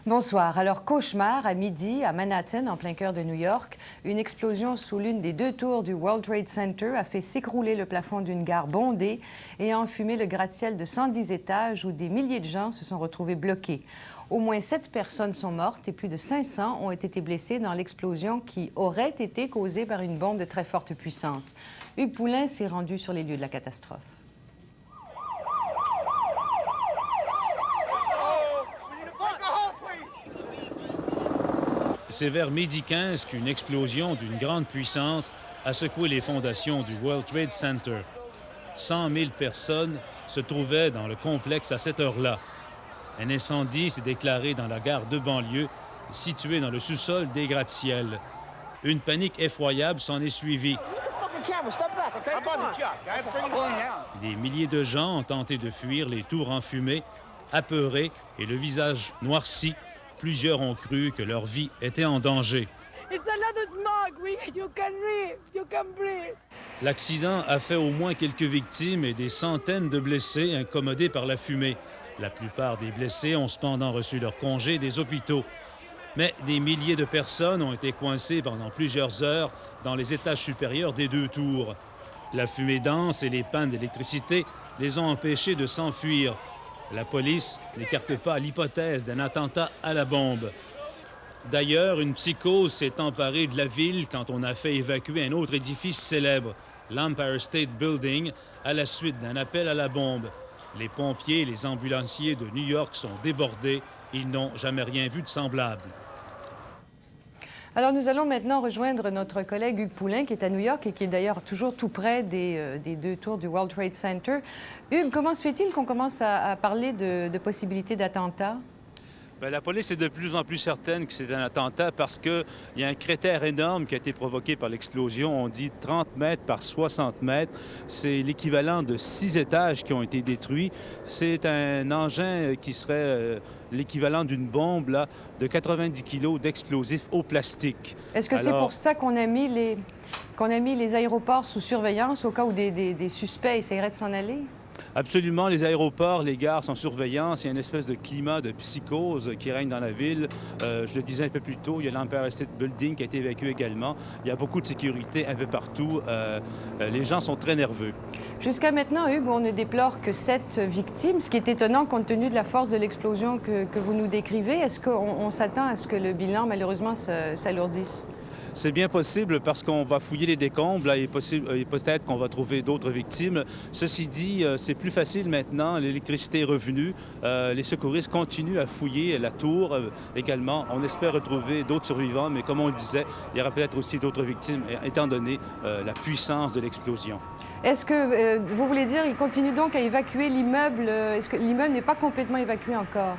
Bonsoir. Alors, cauchemar à midi à Manhattan, en plein cœur de New York. Une explosion sous l'une des deux tours du World Trade Center a fait s'écrouler le plafond d'une gare bondée et a enfumé le gratte-ciel de 110 étages où des milliers de gens se sont retrouvés bloqués. Au moins 7 personnes sont mortes et plus de 500 ont été blessées dans l'explosion qui aurait été causée par une bombe de très forte puissance. Hugues Poulain s'est rendu sur les lieux de la catastrophe. C'est vers midi 15 qu'une explosion d'une grande puissance a secoué les fondations du World Trade Center. 100 000 personnes se trouvaient dans le complexe à cette heure-là. Un incendie s'est déclaré dans la gare de banlieue, située dans le sous-sol des gratte-ciel. Une panique effroyable s'en est suivie. Des milliers de gens ont tenté de fuir les tours enfumées, apeurés et le visage noirci. Plusieurs ont cru que leur vie était en danger. L'accident a fait au moins quelques victimes et des centaines de blessés incommodés par la fumée. La plupart des blessés ont cependant reçu leur congé des hôpitaux. Mais des milliers de personnes ont été coincées pendant plusieurs heures dans les étages supérieurs des deux tours. La fumée dense et les pannes d'électricité les ont empêchés de s'enfuir. La police n'écarte pas l'hypothèse d'un attentat à la bombe. D'ailleurs, une psychose s'est emparée de la ville quand on a fait évacuer un autre édifice célèbre, l'Empire State Building, à la suite d'un appel à la bombe. Les pompiers et les ambulanciers de New York sont débordés. Ils n'ont jamais rien vu de semblable. Alors, nous allons maintenant rejoindre notre collègue Hugues Poulain, qui est à New York et qui est d'ailleurs toujours tout près des deux tours du World Trade Center. Hugues, comment se fait-il qu'on commence à parler de possibilités d'attentats? Bien, la police est de plus en plus certaine que c'est un attentat parce qu'il y a un cratère énorme qui a été provoqué par l'explosion. On dit 30 mètres par 60 mètres. C'est l'équivalent de 6 étages qui ont été détruits. C'est un engin qui serait l'équivalent d'une bombe là, de 90 kilos d'explosifs au plastique. Est-ce que c'est pour ça qu'on a mis les aéroports sous surveillance au cas où des suspects essaieraient de s'en aller? Absolument. Les aéroports, les gares sont en surveillance. Il y a une espèce de climat de psychose qui règne dans la ville. Je le disais un peu plus tôt, il y a l'Empire State Building qui a été évacué également. Il y a beaucoup de sécurité un peu partout. Les gens sont très nerveux. Jusqu'à maintenant, Hugues, on ne déplore que 7 victimes, ce qui est étonnant compte tenu de la force de l'explosion que vous nous décrivez. Est-ce qu'on s'attend à ce que le bilan, malheureusement, s'alourdisse? C'est bien possible parce qu'on va fouiller les décombres là, et peut-être qu'on va trouver d'autres victimes. Ceci dit, c'est plus facile maintenant. L'électricité est revenue. Les secouristes continuent à fouiller la tour également. On espère retrouver d'autres survivants, mais comme on le disait, il y aura peut-être aussi d'autres victimes étant donné la puissance de l'explosion. Est-ce que vous voulez dire qu'ils continuent donc à évacuer l'immeuble? Est-ce que l'immeuble n'est pas complètement évacué encore?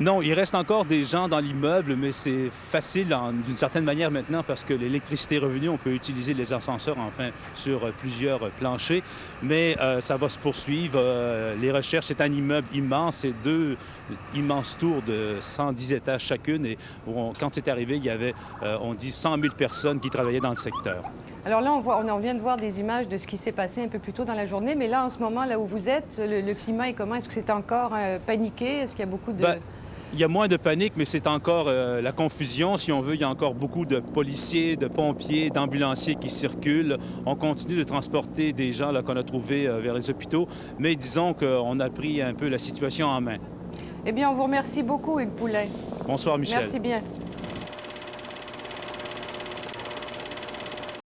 Non, il reste encore des gens dans l'immeuble, mais c'est facile d'une certaine manière maintenant parce que l'électricité est revenue. On peut utiliser les ascenseurs, enfin, sur plusieurs planchers. Mais ça va se poursuivre. Les recherches, c'est un immeuble immense. C'est 2 immenses tours de 110 étages chacune. Et quand c'est arrivé, il y avait, on dit, 100 000 personnes qui travaillaient dans le secteur. Alors là, on vient de voir des images de ce qui s'est passé un peu plus tôt dans la journée. Mais là, en ce moment, là où vous êtes, le climat est comment? Est-ce que c'est encore paniqué? Est-ce qu'il y a beaucoup de... Il y a moins de panique, mais c'est encore la confusion, si on veut. Il y a encore beaucoup de policiers, de pompiers, d'ambulanciers qui circulent. On continue de transporter des gens qu'on a trouvés vers les hôpitaux, mais disons qu'on a pris un peu la situation en main. Eh bien, on vous remercie beaucoup, Hugues Poulain. Bonsoir, Michel. Merci bien.